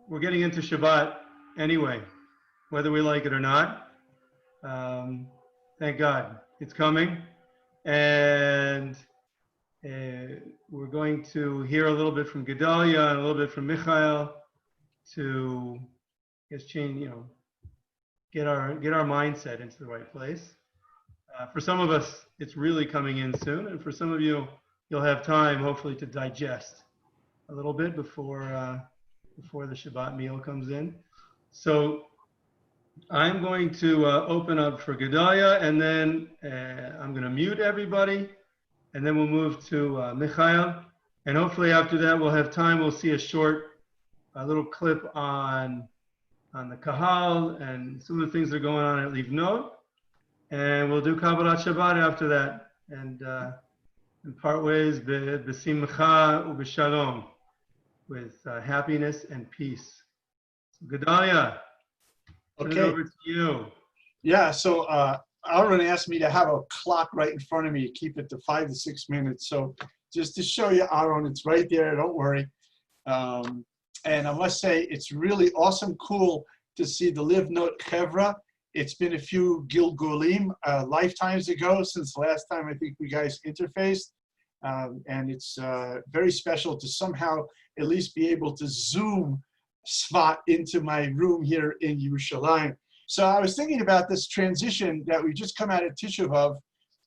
we're getting into Shabbat anyway, whether we like it or not. Thank God it's coming. And we're going to hear a little bit from Gedalia and a little bit from Michael to just change, get our mindset into the right place. For some of us, it's really coming in soon, and for some of you, you'll have time, hopefully, to digest a little bit before the Shabbat meal comes in. So I'm going to open up for Gedalia, and then I'm going to mute everybody, and then we'll move to Michael. And hopefully after that, we'll have time. We'll see a little clip on the Kahal and some of the things that are going on at Livnot. And we'll do Kabbalat Shabbat after that. And part ways, b'simcha u'b'shalom, with happiness and peace. So Gedalia, turn it over to you. Yeah, so Aaron asked me to have a clock right in front of me to keep it to 5 to 6 minutes. So just to show you, Aaron, it's right there, don't worry. And I must say, it's really awesome, cool to see the Livnot Terrace. It's been a few Gilgulim, lifetimes ago, since the last time I think we guys interfaced. And it's very special to somehow at least be able to zoom Svat into my room here in Yerushalayim. So I was thinking about this transition that we just come out of Tisha B'Av,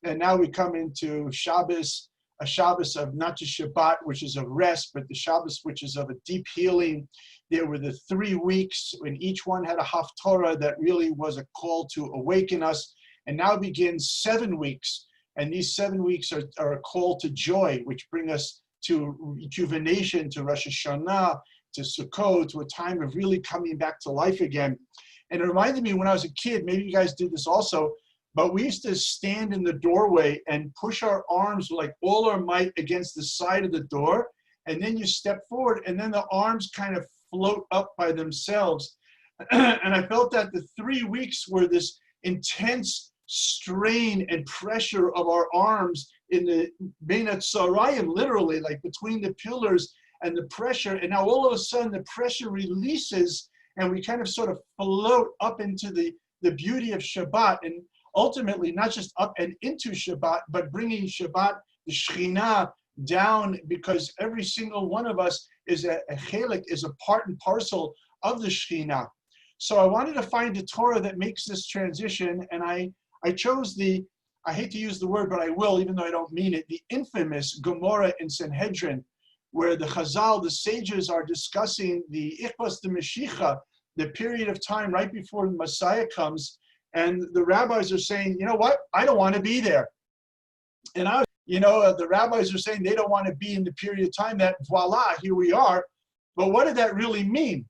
and now we come into Shabbos, a Shabbos of not just Shabbat, which is of rest, but the Shabbos, which is of a deep healing. There were the 3 weeks when each one had a Haftorah that really was a call to awaken us. And now begins 7 weeks. And these 7 weeks are a call to joy, which bring us to rejuvenation, to Rosh Hashanah, to Sukkot, to a time of really coming back to life again. And it reminded me when I was a kid, maybe you guys did this also, but we used to stand in the doorway and push our arms like all our might against the side of the door. And then you step forward and then the arms kind of float up by themselves. And I felt that the 3 weeks were this intense strain and pressure of our arms in the Beinat Sarayim, literally, like between the pillars and the pressure. And now all of a sudden the pressure releases and we kind of sort of float up into the beauty of Shabbat, and ultimately not just up and into Shabbat, but bringing Shabbat, the Shekhinah, down, because every single one of us is a chelik, is a part and parcel of the Shekhinah. So I wanted to find a Torah that makes this transition, and I chose I hate to use the word, but I will, even though I don't mean it, the infamous Gemara in Sanhedrin, where the Chazal, the sages, are discussing the Ichbas de Mashiach, the period of time right before the Messiah comes, and the rabbis are saying, you know what, I don't want to be there. And the rabbis are saying they don't want to be in the period of time that, voila, here we are. But what did that really mean?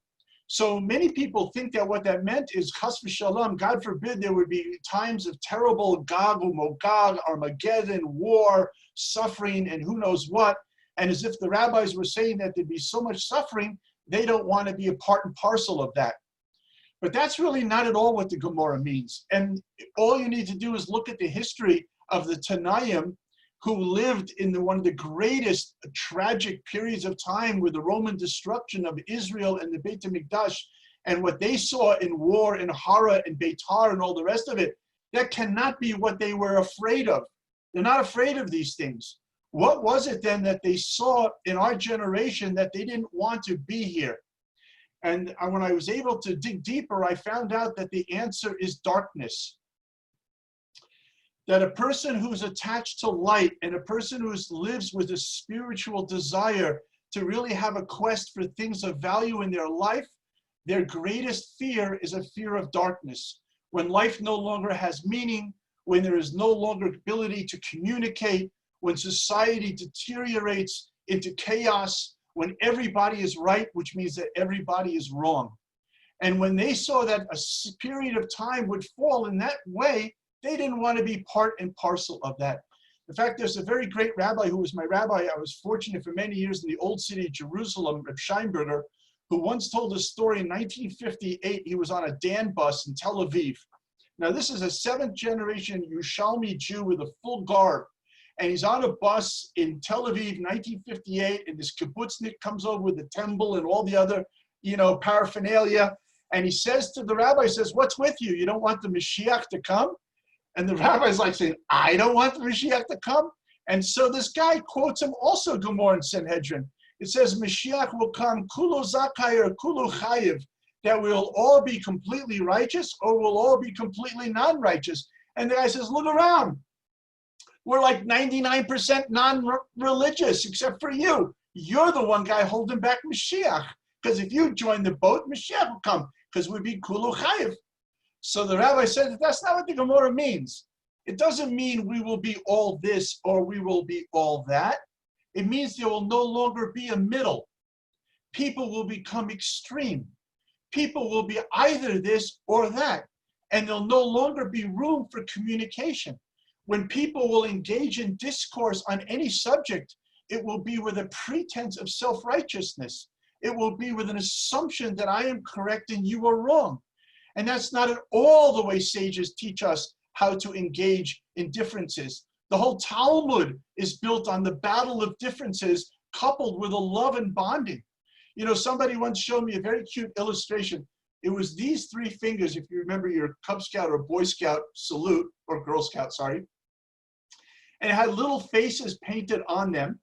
So many people think that what that meant is chas v'shalom, God forbid there would be times of terrible Gog u'Mogog, Armageddon, war, suffering, and who knows what. And as if the rabbis were saying that there'd be so much suffering, they don't want to be a part and parcel of that. But that's really not at all what the Gemara means. And all you need to do is look at the history of the Tanaim, who lived in one of the greatest tragic periods of time with the Roman destruction of Israel and the Beit HaMikdash, and what they saw in war in Hara and Beitar and all the rest of it. That cannot be what they were afraid of. They're not afraid of these things. What was it then that they saw in our generation that they didn't want to be here? And when I was able to dig deeper, I found out that the answer is darkness. That a person who's attached to light and a person who lives with a spiritual desire to really have a quest for things of value in their life, their greatest fear is a fear of darkness. When life no longer has meaning, when there is no longer ability to communicate, when society deteriorates into chaos, when everybody is right, which means that everybody is wrong. And when they saw that a period of time would fall in that way, they didn't want to be part and parcel of that. In fact, there's a very great rabbi who was my rabbi. I was fortunate for many years in the old city of Jerusalem, Reb Scheinberger, who once told a story in 1958. He was on a Dan bus in Tel Aviv. Now, this is a 7th generation Yerushalmi Jew with a full garb. And he's on a bus in Tel Aviv, 1958, and this kibbutznik comes over with the temple and all the other paraphernalia. And he says to the rabbi, what's with you? You don't want the Mashiach to come? And the rabbi's like saying, I don't want the Mashiach to come? And so this guy quotes him also Gemara in Sanhedrin. It says, Mashiach will come, kulu zakai or kulu chayiv, that we'll all be completely righteous or we'll all be completely non-righteous. And the guy says, look around. We're like 99% non-religious, except for you. You're the one guy holding back Mashiach. Because if you join the boat, Mashiach will come, because we'd be kulu chayiv. So the rabbi said that's not what the Gemara means. It doesn't mean we will be all this or we will be all that. It means there will no longer be a middle. People will become extreme. People will be either this or that. And there'll no longer be room for communication. When people will engage in discourse on any subject, it will be with a pretense of self-righteousness. It will be with an assumption that I am correct and you are wrong. And that's not at all the way sages teach us how to engage in differences. The whole Talmud is built on the battle of differences coupled with a love and bonding. Somebody once showed me a very cute illustration. It was these three fingers, if you remember your Cub Scout or Boy Scout salute, or Girl Scout, sorry. And it had little faces painted on them.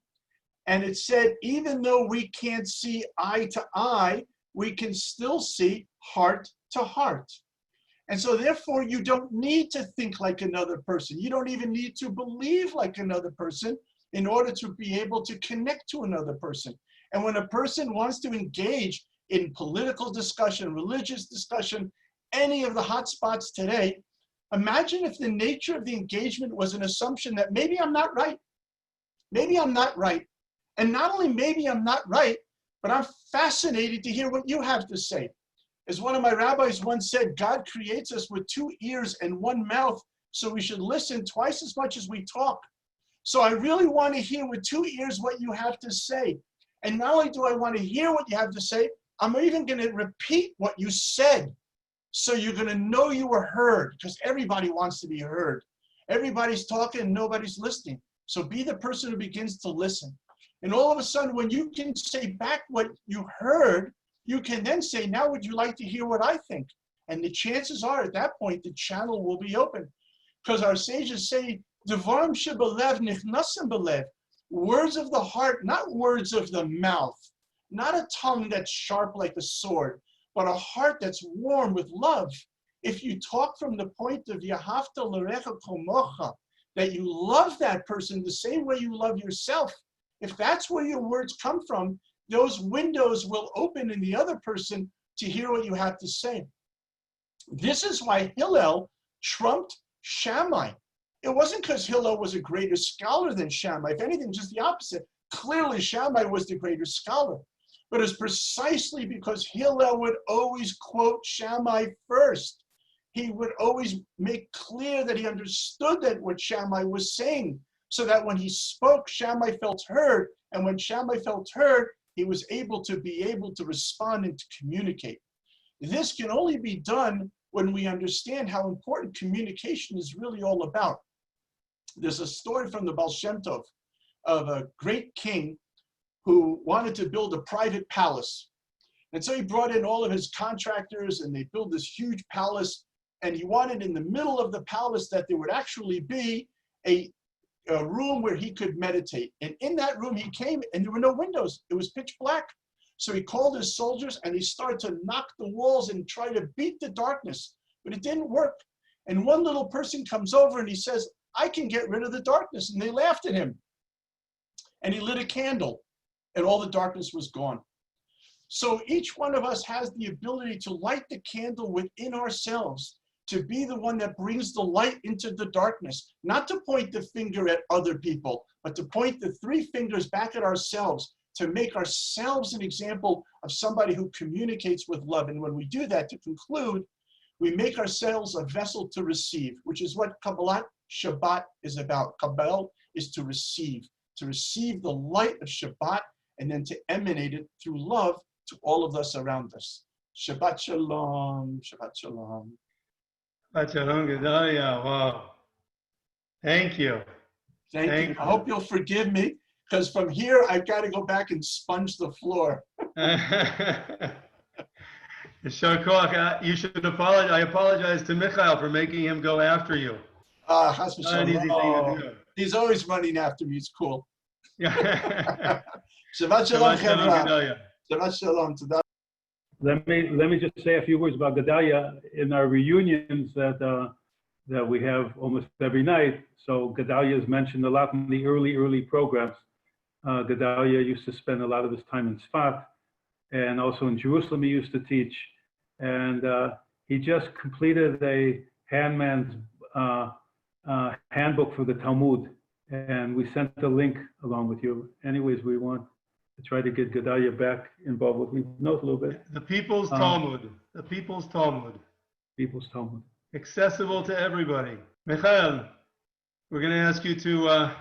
And it said, even though we can't see eye to eye, we can still see heart to heart. And so therefore, you don't need to think like another person. You don't even need to believe like another person in order to be able to connect to another person. And when a person wants to engage in political discussion, religious discussion, any of the hot spots today, imagine if the nature of the engagement was an assumption that maybe I'm not right. Maybe I'm not right. And not only maybe I'm not right, but I'm fascinated to hear what you have to say. As one of my rabbis once said, God creates us with 2 ears and 1 mouth, so we should listen twice as much as we talk. So I really want to hear with 2 ears what you have to say. And not only do I want to hear what you have to say, I'm even going to repeat what you said. So you're going to know you were heard, because everybody wants to be heard. Everybody's talking and nobody's listening. So be the person who begins to listen. And all of a sudden, when you can say back what you heard, you can then say, now would you like to hear what I think? And the chances are at that point, the channel will be open. Because our sages say, Devarim shebalev nichnasim belev. Words of the heart, not words of the mouth. Not a tongue that's sharp like a sword, but a heart that's warm with love. If you talk from the point of Yahavta l'recha komocha, that you love that person the same way you love yourself, if that's where your words come from, those windows will open in the other person to hear what you have to say. This is why Hillel trumped Shammai. It wasn't because Hillel was a greater scholar than Shammai. If anything, just the opposite. Clearly, Shammai was the greater scholar. But it's precisely because Hillel would always quote Shammai first. He would always make clear that he understood that what Shammai was saying, so that when he spoke, Shammai felt heard. And when Shammai felt heard, he was able to respond and to communicate. This can only be done when we understand how important communication is really all about. There's a story from the Baal Shem Tov of a great king who wanted to build a private palace. And so he brought in all of his contractors and they built this huge palace. And he wanted in the middle of the palace that there would actually be a room where he could meditate. And in that room he came and there were no windows. It was pitch black. So he called his soldiers and they started to knock the walls and try to beat the darkness, but it didn't work. And one little person comes over and he says, I can get rid of the darkness. And they laughed at him. And he lit a candle and all the darkness was gone. So each one of us has the ability to light the candle within ourselves, to be the one that brings the light into the darkness, not to point the finger at other people, but to point the 3 fingers back at ourselves, to make ourselves an example of somebody who communicates with love. And when we do that, to conclude, we make ourselves a vessel to receive, which is what Kabbalat Shabbat is about. Kabbalah is to receive the light of Shabbat, and then to emanate it through love to all of us around us. Shabbat Shalom, Shabbat Shalom. Shabbat Shalom, Gedalia. Wow. Thank you. Thank you. I hope you'll forgive me, because from here, I've got to go back and sponge the floor. Yashar koach. You should apologize. I apologize to Michael for making him go after you. Chas Not an easy thing to do. He's always running after me. It's cool. Yeah. Shabbat shalom, Shabbat shalom, Chevra. Gedalia. Shabbat shalom. Toda. Let me just say a few words about Gedalia in our reunions that we have almost every night. So Gedalia is mentioned a lot in the early programs. Gedalia used to spend a lot of his time in Sfat, and also in Jerusalem he used to teach. And he just completed a handman's handbook for the Talmud, and we sent the link along with you. Anyways, we want to try to get Gedalia back involved with Livnot a little bit. The People's Talmud. The People's Talmud. People's Talmud. Accessible to everybody. Michael, we're going to ask you to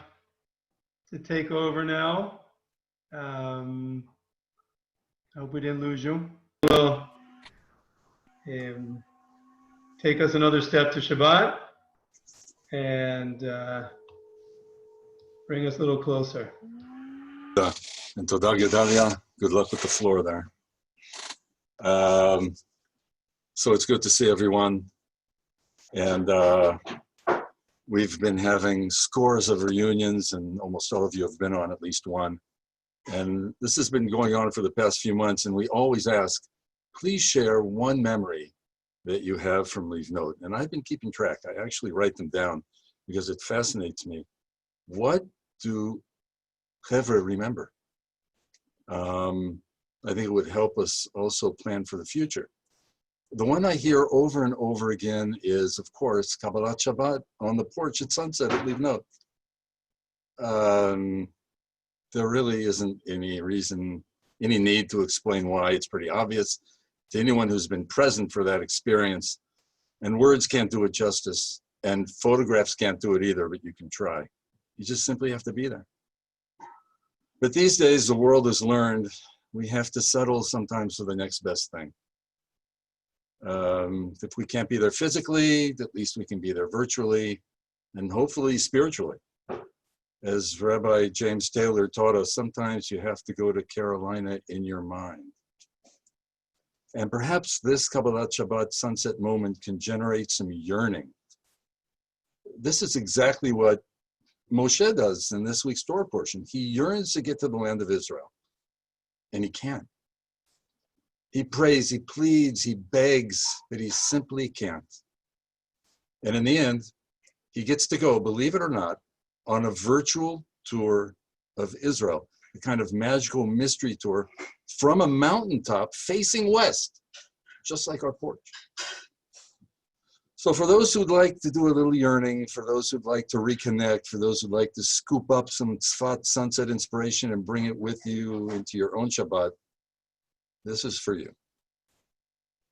take over now. I hope we didn't lose you. Well, take us another step to Shabbat and bring us a little closer. And Toda Gedalia, good luck with the floor there. So it's good to see everyone. And we've been having scores of reunions, and almost all of you have been on at least one. And this has been going on for the past few months, and we always ask, please share one memory that you have from Livnot. And I've been keeping track. I actually write them down because it fascinates me. What do Chevra remember? I think it would help us also plan for the future. The one I hear over and over again is, of course, Kabbalat Shabbat on the porch at sunset at Livnot. There really isn't any need to explain why. It's pretty obvious to anyone who's been present for that experience. And words can't do it justice, and photographs can't do it either, but you can try. You just simply have to be there. But these days, the world has learned we have to settle sometimes for the next best thing. If we can't be there physically, at least we can be there virtually and hopefully spiritually. As Rabbi James Taylor taught us, sometimes you have to go to Carolina in your mind. And perhaps this Kabbalat Shabbat sunset moment can generate some yearning. This is exactly what Moshe does in this week's Torah portion. He yearns to get to the land of Israel, and he can't. He prays, he pleads, he begs, but he simply can't. And in the end, he gets to go, believe it or not, on a virtual tour of Israel, a kind of magical mystery tour from a mountaintop facing west, just like our porch. So for those who'd like to do a little yearning, for those who'd like to reconnect, for those who'd like to scoop up some Tzfat sunset inspiration and bring it with you into your own Shabbat, this is for you.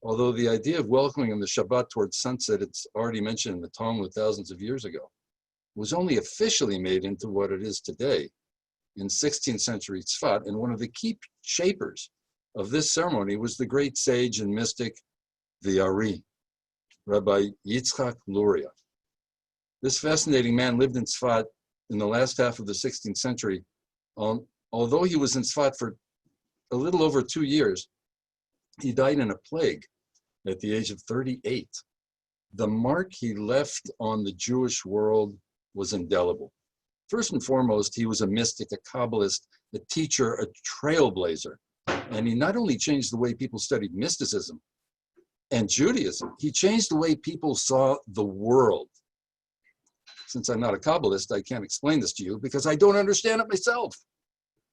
Although the idea of welcoming the Shabbat towards sunset, it's already mentioned in the Talmud thousands of years ago, was only officially made into what it is today in 16th century Tzfat. And one of the key shapers of this ceremony was the great sage and mystic, the Ari, Rabbi Yitzchak Luria. This fascinating man lived in Tzfat in the last half of the 16th century. Although he was in Tzfat for a little over 2 years, he died in a plague at the age of 38. The mark he left on the Jewish world was indelible. First and foremost, he was a mystic, a Kabbalist, a teacher, a trailblazer. And he not only changed the way people studied mysticism and Judaism, he changed the way people saw the world. Since I'm not a Kabbalist, I can't explain this to you because I don't understand it myself.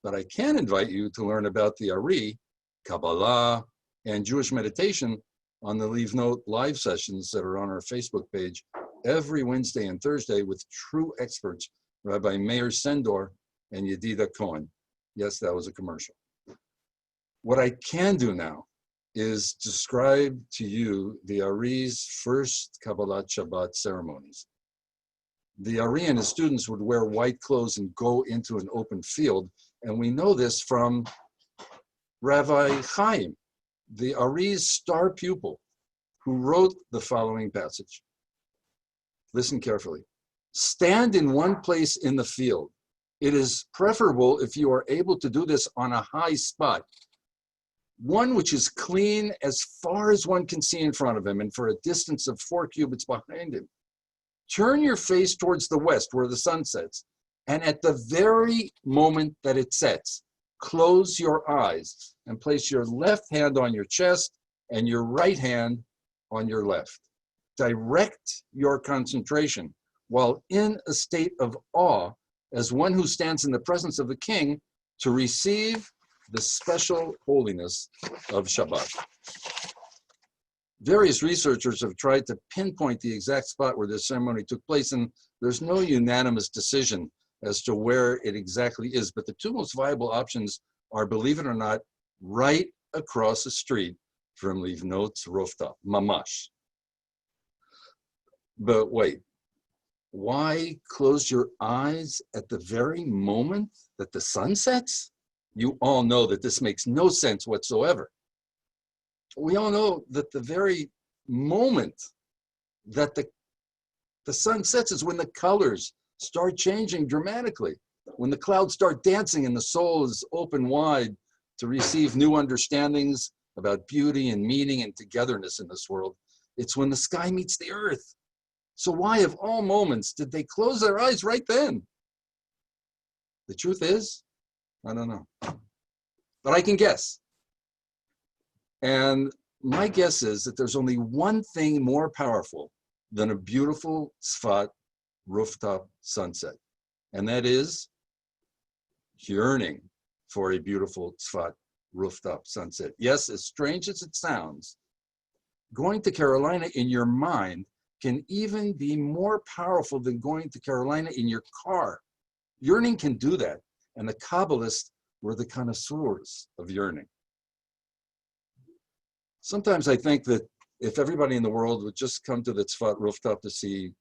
But I can invite you to learn about the Ari, Kabbalah, and Jewish meditation on the Livnot live sessions that are on our Facebook page every Wednesday and Thursday with true experts, Rabbi Meir Sendor and Yedida Cohen. Yes, that was a commercial. What I can do now is describe to you the Ari's first Kabbalat Shabbat ceremonies. The Ari and his students would wear white clothes and go into an open field. And we know this from Rabbi Chaim, the Ari's star pupil, who wrote the following passage. Listen carefully. Stand in one place in the field. It is preferable if you are able to do this on a high spot. one which is clean as far as one can see in front of him and for a distance of 4 cubits behind him. Turn your face towards the west where the sun sets, and at the very moment that it sets, close your eyes and place your left hand on your chest and your right hand on your left. Direct your concentration while in a state of awe as one who stands in the presence of the king to receive the special holiness of Shabbat. Various researchers have tried to pinpoint the exact spot where this ceremony took place, and there's no unanimous decision as to where it exactly is, but the two most viable options are, believe it or not, right across the street from Livnot's rooftop, mamash. But wait, why close your eyes at the very moment that the sun sets? You all know that this makes no sense whatsoever. We all know that the very moment that the sun sets is when the colors start changing dramatically, when the clouds start dancing and the soul is open wide to receive new understandings about beauty and meaning and togetherness in this world. It's when the sky meets the earth. So why, of all moments, did they close their eyes right then? The truth is, I don't know. But I can guess. And my guess is that there's only one thing more powerful than a beautiful Tzfat rooftop sunset. And that is yearning for a beautiful Tzfat rooftop sunset. Yes, as strange as it sounds, going to Carolina in your mind can even be more powerful than going to Carolina in your car. Yearning can do that. And the Kabbalists were the connoisseurs of yearning. Sometimes I think that if everybody in the world would just come to the Tzfat rooftop to see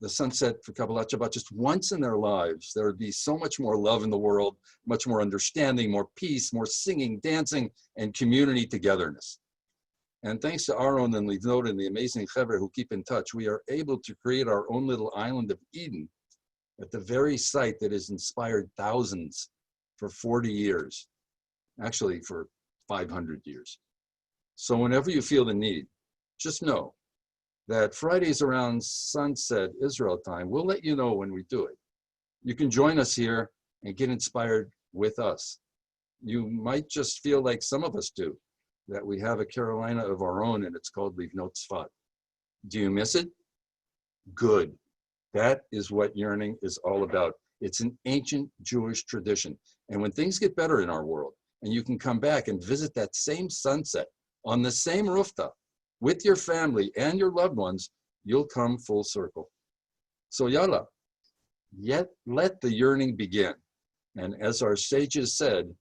the sunset for Kabbalat Shabbat just once in their lives, there would be so much more love in the world, much more understanding, more peace, more singing, dancing, and community togetherness. And thanks to Aaron and Livnot and the amazing Chevra who keep in touch, we are able to create our own little island of Eden at the very site that has inspired thousands for 40 years, actually for 500 years. So whenever you feel the need, just know that Fridays around sunset Israel time, we'll let you know when we do it. You can join us here and get inspired with us. You might just feel like some of us do, that we have a Carolina of our own and it's called Livnot Tzfat. Do you miss it? Good. That is what yearning is all about. It's an ancient Jewish tradition. And when things get better in our world and you can come back and visit that same sunset on the same rooftop with your family and your loved ones, you'll come full circle. So yalla, yet let the yearning begin. And as our sages said,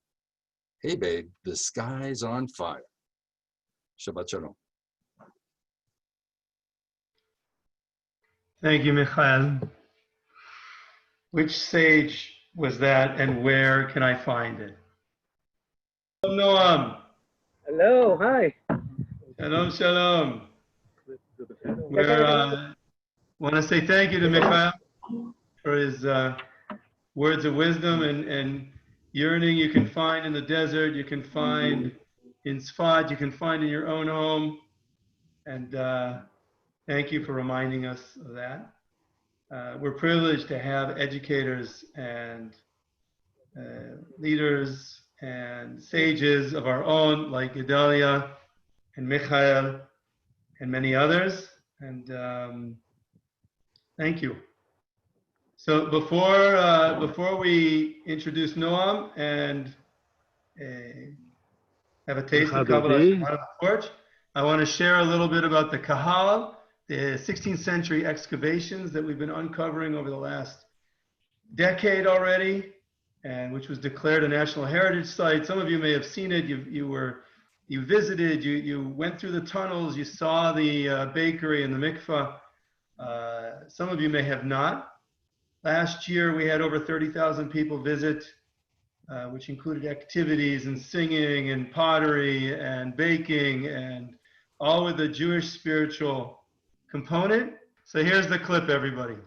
hey babe, the sky's on fire. Shabbat shalom. Thank you, Michael. Which sage was that and where can I find it? Noam. Hello, hi. Shalom, shalom. We want to say thank you to Michael for his words of wisdom and yearning you can find in the desert, you can find in Tzfat, you can find in your own home. And thank you for reminding us of that. We're privileged to have educators and leaders and sages of our own, like Gedalia and Michael and many others. And thank you. So before we introduce Noam and have a taste of Kabbalah Shabbat on the porch, I want to share a little bit about the Kahal, the 16th century excavations that we've been uncovering over the last decade already, and which was declared a National Heritage Site. Some of you may have seen it. You visited, you went through the tunnels, you saw the bakery and the mikvah. Some of you may have not. Last year, we had over 30,000 people visit, which included activities and singing and pottery and baking and all with a Jewish spiritual component. So here's the clip, everybody.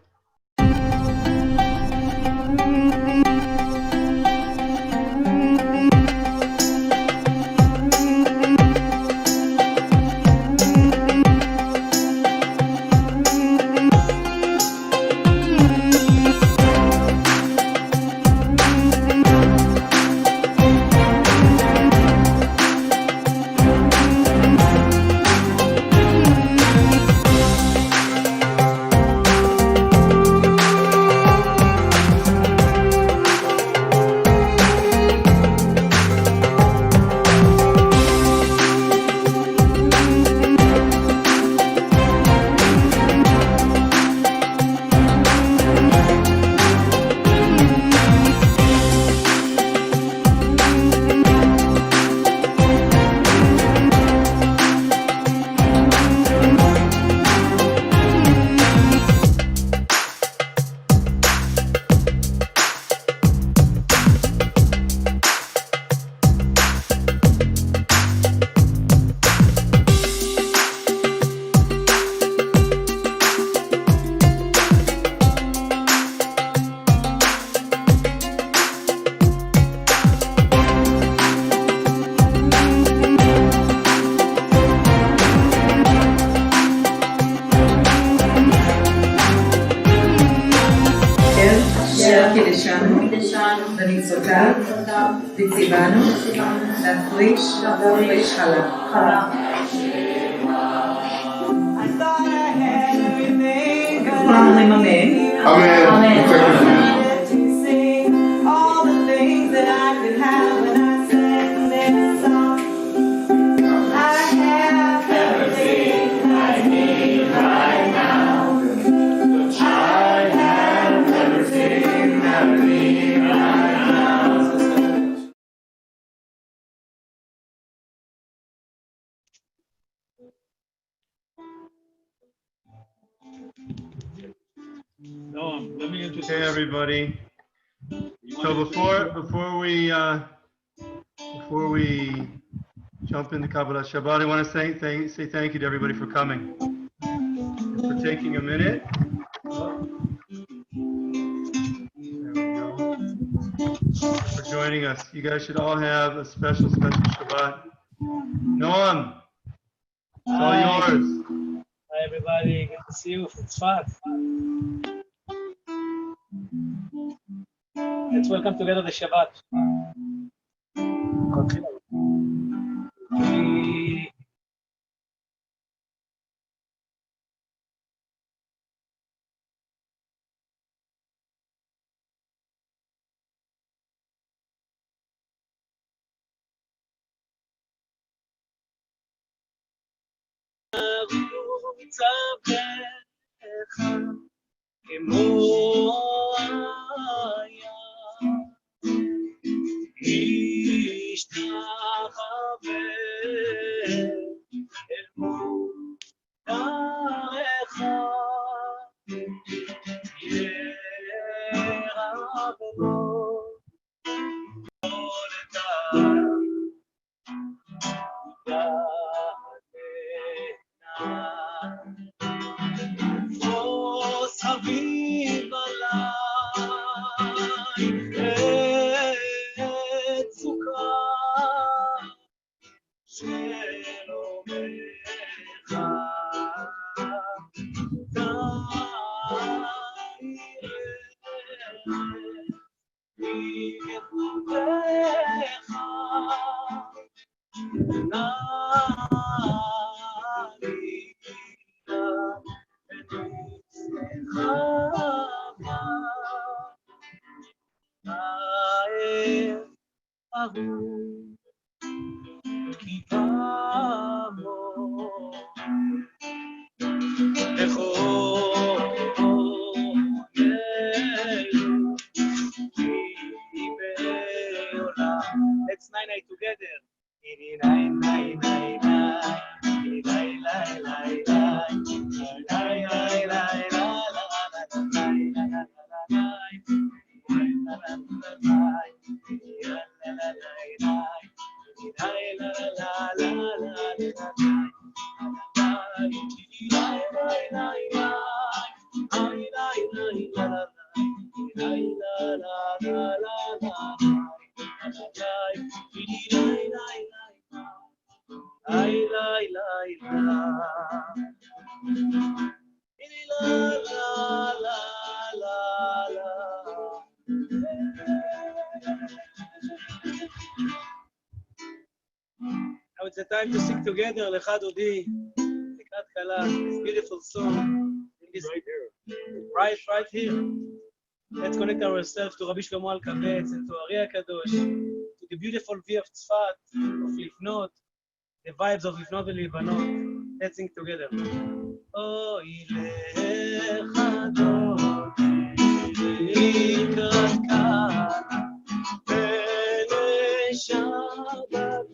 קידשנו במצוותיו וציוונו להפריש חלה. כולם אומרים אמן. אמן. No, let me introduce. Hey everybody. So before we jump into Kabbalat Shabbat, I want to say thank you to everybody for coming, for taking a minute. There we go. For joining us. You guys should all have a special Shabbat. Noam, it's all yours. Hi everybody, good to see you from Tzfat. Let's welcome together the Shabbat. Let's night together. Now it's the time to sing together, Lecha Dodi, Lekrat Kala, this beautiful song. This, right here. Let's connect ourselves to Rabbi Shlomo Al-Kabetz and to Ari HaKadosh, to the beautiful view of Tzfat, of Livnot, the vibes of Livnot and Livnot. Let's sing together. Oh, Lecha Dodi, Lekrat Kala, Bene Shabbat.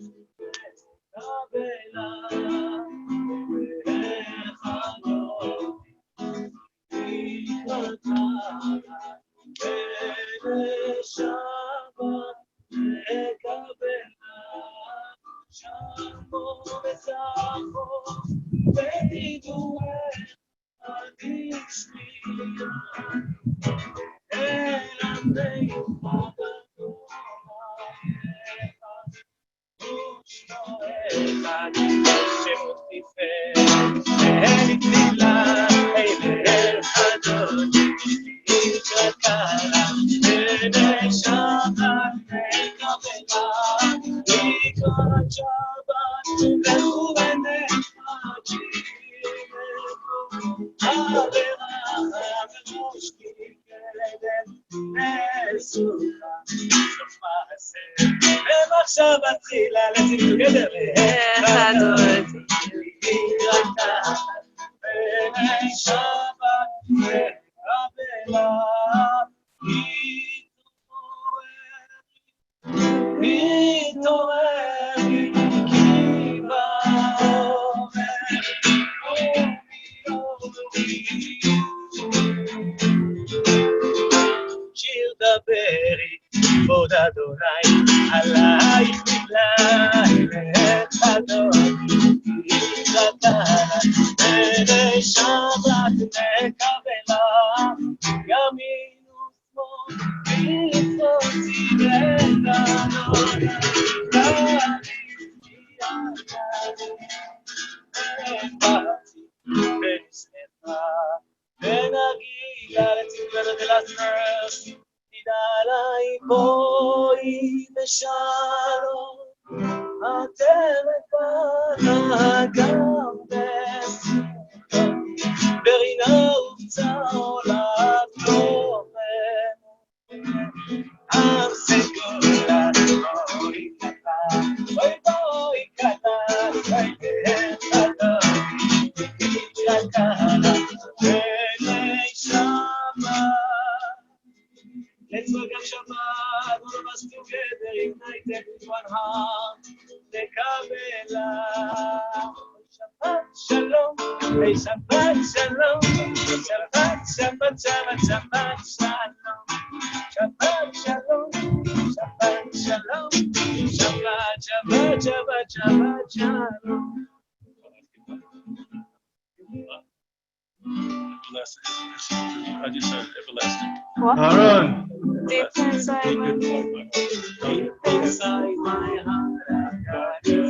Shabbat Zila, let's sing together. Echadot Raka, Benei Shabbat Kabela, Mitorer, Kiva, שיר דברי, כבוד אדוני, עלייך נפלא, וחדוני, יתרקה, בני שבת מקבלה, ימין ושמאל, ברצותי ונדוני, ונגילה לצדקנו de las manos, תדעי בואי בשלום, הטרף גם בשמחה, ברינה ובצהולת תורם, עם סגולת בואי קטה, בואי קטה, בואי קטה, Let's look at Shabbat, all of us together, united with one heart. Kabbalah. Shabbat Shalom, hey Shabbat Shalom, Shabbat Shabbat Shabbat Shabbat Shalom, Shabbat Shalom, Shabbat Shalom, Shabbat Shabbat Shabbat Shabbat Shalom. Everlasting. I just said everlasting. Aaron, Deep inside my heart. Deep inside my heart, I got you.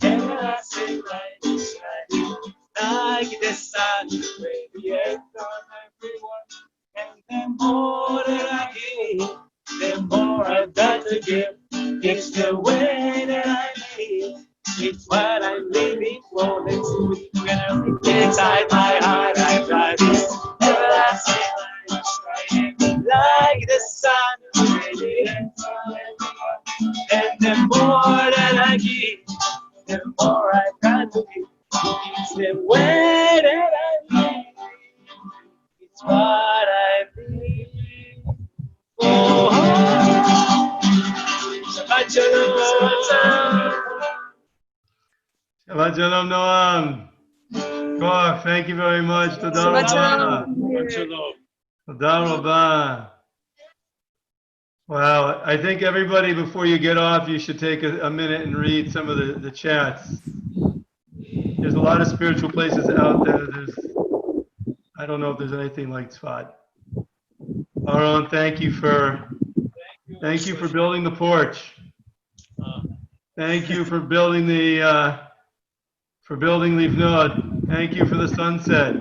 Everlasting light is shining like the sun, radiate on everyone. And the more that I give, the more I've got to give. It's the way that I live. It's what I'm living for. Let's do it together. Inside my heart, I've got this everlasting light shining like the sun, radiant on everyone. And the more that I give, the more I've got to give. It's the way that I live. It's what I live for. Shabbat Shalom. Shabbat Shalom, Noam. Koach, thank you very much. Toda Shabbat rabah. Shalom. Toda rabah. Wow, I think everybody, before you get off, you should take a minute and read some of the chats. There's a lot of spiritual places out there. I don't know if there's anything like Tzfat. Aaron, thank you for building the porch. Thank you for building Livnot. Thank you for the sunset.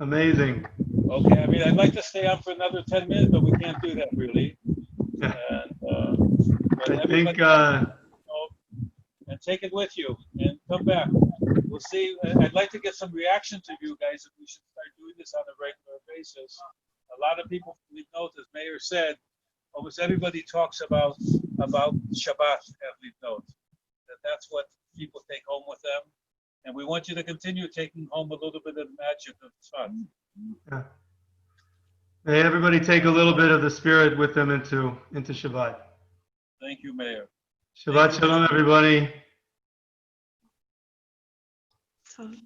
Amazing. Okay, I mean, I'd like to stay on for another 10 minutes, but we can't do that really. And, I think, and take it with you and come back. We'll see. I'd like to get some reaction to you guys if we should start doing this on a regular basis. A lot of people from Livnot, as Mayor said, almost everybody talks about Shabbat at Livnot. That's what people take home with them. And we want you to continue taking home a little bit of the magic of Tzfat. yeah. May everybody take a little bit of the spirit with them into Shabbat. Thank you, Mayor. Shabbat Shalom, everybody.